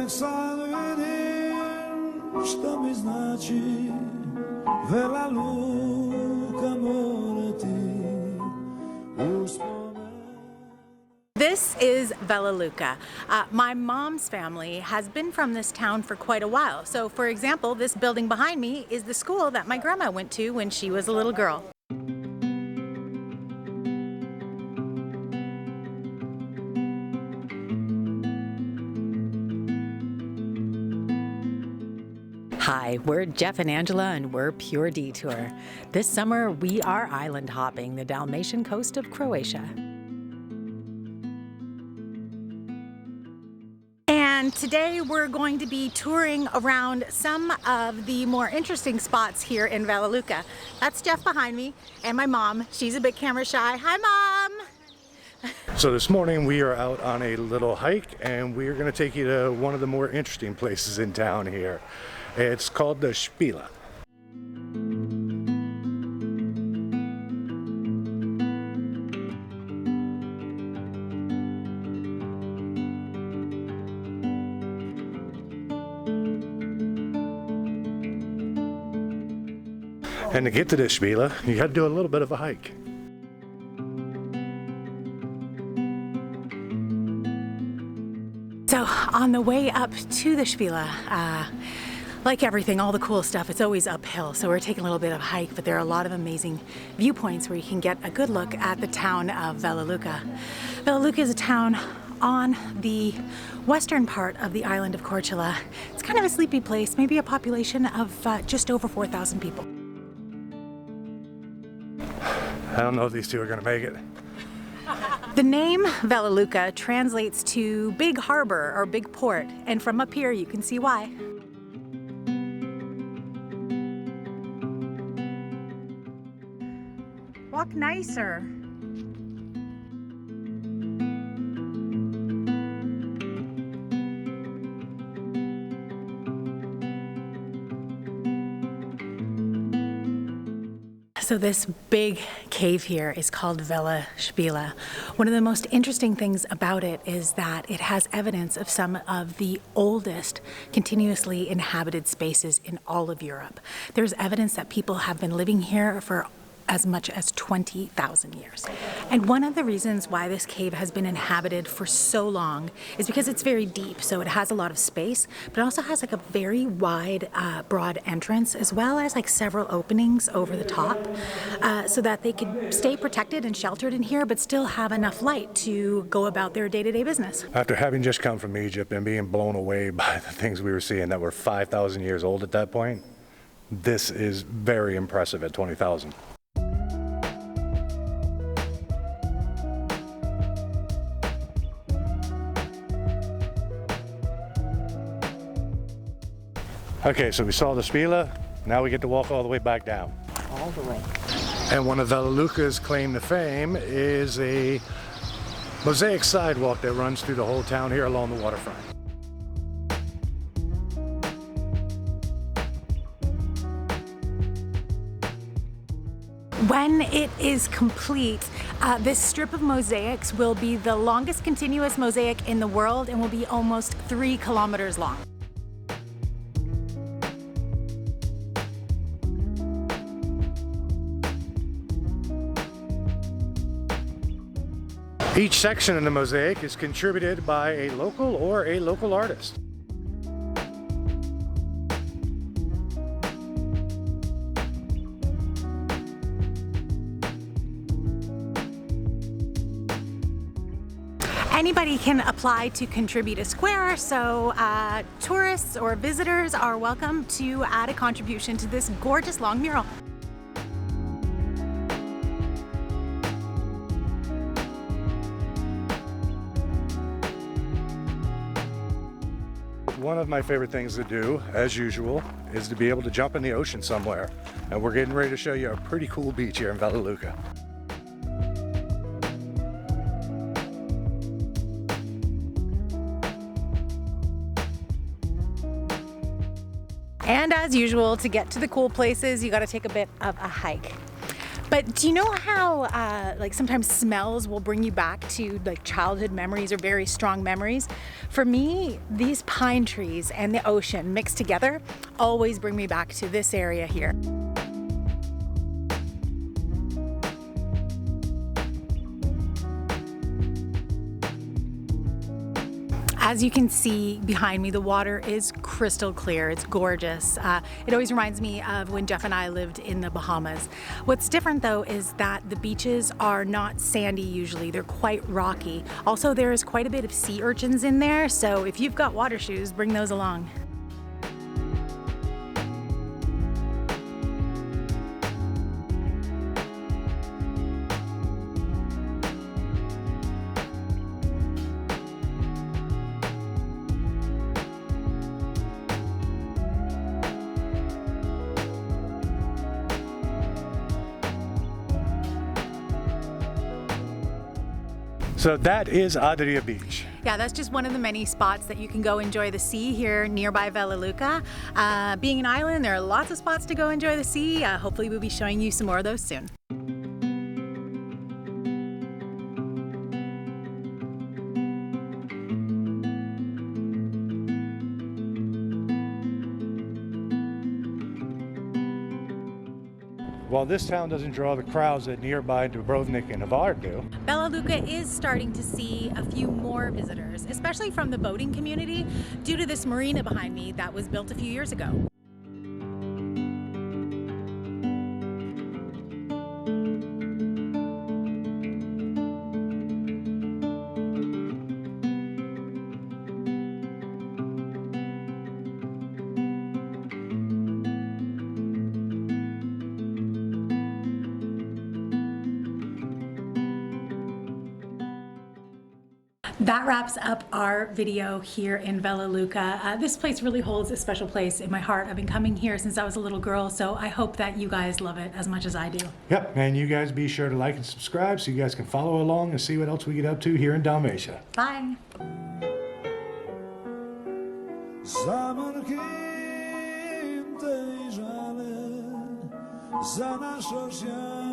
nek sad vidim što mi znači Vela Luka morati uspomen. This is Vela Luka. My mom's family has been from this town for quite a while. So, for example, this building behind me is the school that my grandma went to when she was a little girl. Hi, we're Jeff and Angela, and we're Pure Detour. This summer, we are island hopping the Dalmatian coast of Croatia. And today we're going to be touring around some of the more interesting spots here in Vela Luka. That's Jeff behind me, and my mom. She's a bit camera shy. Hi, Mom! So this morning we are out on a little hike, and we're going to take you to one of the more interesting places in town here. It's called the Špilja. And to get to the Špilja, you got to do a little bit of a hike. So on the way up to the Špilja, like everything, all the cool stuff, it's always uphill. So we're taking a little bit of a hike, but there are a lot of amazing viewpoints where you can get a good look at the town of Vela Luka. Vela Luka is a town on the western part of the island of Korcula. It's kind of a sleepy place, maybe a population of just over 4,000 people. I don't know if these two are going to make it. The name Vela Luka translates to big harbor or big port, and from up here you can see why. Walk nicer. So this big cave here is called Vela Spila. One of the most interesting things about it is that it has evidence of some of the oldest continuously inhabited spaces in all of Europe. There's evidence that people have been living here for as much as 20,000 years. And one of the reasons why this cave has been inhabited for so long is because it's very deep, so it has a lot of space, but it also has like a very wide, broad entrance, as well as like several openings over the top, so that they could stay protected and sheltered in here, but still have enough light to go about their day-to-day business. After having just come from Egypt and being blown away by the things we were seeing that were 5,000 years old at that point, this is very impressive at 20,000. Okay, so we saw the Spila, now we get to walk all the way back down. All the way. And one of Vela Luka's claim to fame is a mosaic sidewalk that runs through the whole town here along the waterfront. When it is complete, this strip of mosaics will be the longest continuous mosaic in the world and will be almost 3 kilometers long. Each section in the mosaic is contributed by a local artist. Anybody can apply to contribute a square, so tourists or visitors are welcome to add a contribution to this gorgeous long mural. One of my favorite things to do, as usual, is to be able to jump in the ocean somewhere. And we're getting ready to show you a pretty cool beach here in Vela Luka. And as usual, to get to the cool places, you got to take a bit of a hike. But But do you know how like sometimes smells will bring you back to like childhood memories or very strong memories? For me, these pine trees and the ocean mixed together always bring me back to this area here. As you can see behind me, the water is crystal clear. It's gorgeous. It always reminds me of when Jeff and I lived in the Bahamas. What's different though is that the beaches are not sandy usually. They're quite rocky. Also, there is quite a bit of sea urchins in there, so if you've got water shoes, bring those along. So that is Adria Beach. Yeah, that's just one of the many spots that you can go enjoy the sea here nearby Vela Luka. Being an island, there are lots of spots to go enjoy the sea. Hopefully we'll be showing you some more of those soon. While this town doesn't draw the crowds that nearby Dubrovnik and Hvar do, Vela Luka is starting to see a few more visitors, especially from the boating community, due to this marina behind me that was built a few years ago. That wraps up our video here in Vela Luka. This place really holds a special place in my heart. I've been coming here since I was a little girl, so I hope that you guys love it as much as I do. Yep, and you guys be sure to like and subscribe so you guys can follow along and see what else we get up to here in Dalmatia. Bye. Zamrkinte i żale za nasz ocean.